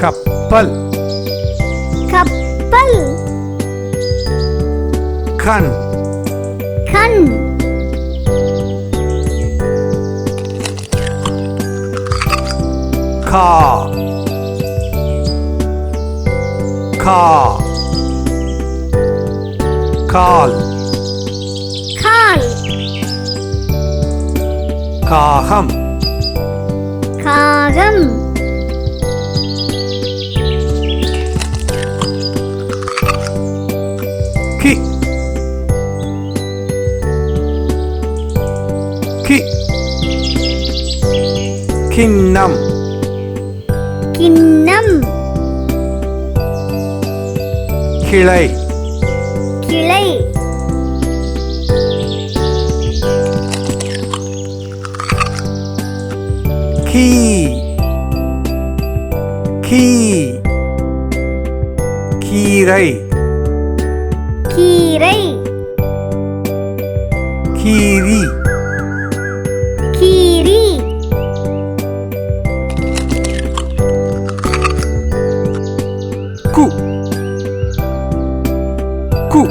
கப்பல் கப்பல் கண் கண் கா கா கால் கால் காகம் காகம் கி கி கிண்ணம் கிண்ணம் கிளை கிளை கீ கீ கீரை கீரை கீரி கீரி கு கு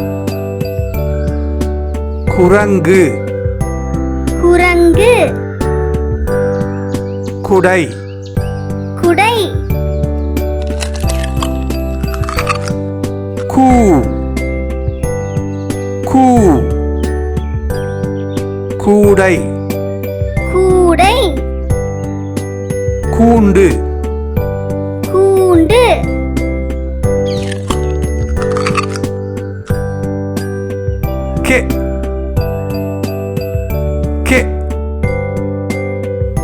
குரங்கு குரங்கு குடை குடை கூ கூ கூடை கூடை கூண்டு கூண்டு கெ கெ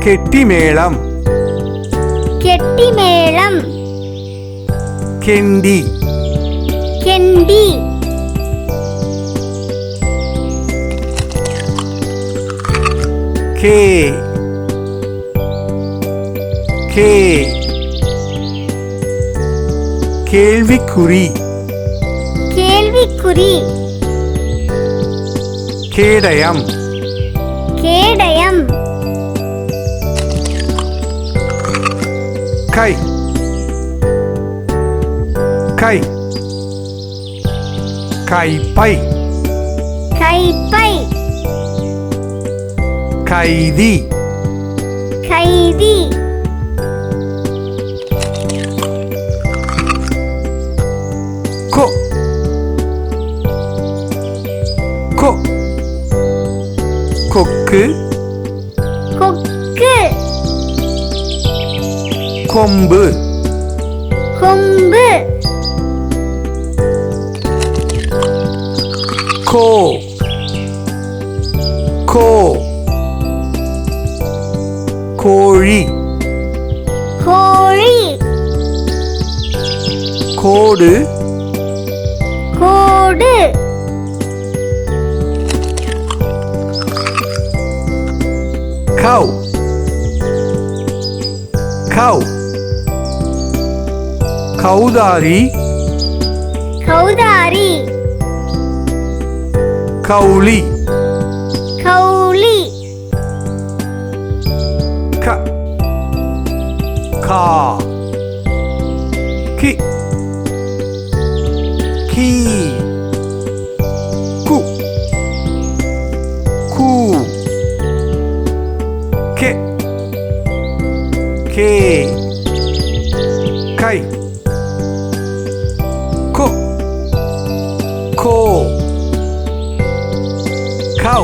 கெட்டிமேளம் கெட்டிமேளம் கெண்டி கெண்டி கே கே கேள்விக்குறி கேள்விக்குறி கேடயம் கேடயம் கை கை கைப்பை கைப்பை கைதி கைதி கொ கொ கொக்கு கொக்கு கொம்பு கொம்பு கோ கோ கோழி கோழி கோடு கோடு cow cow கௌதாரி கௌதாரி கௌளி கௌளி க கா கி கீ கு கூ கே கே கை கோ கோ cow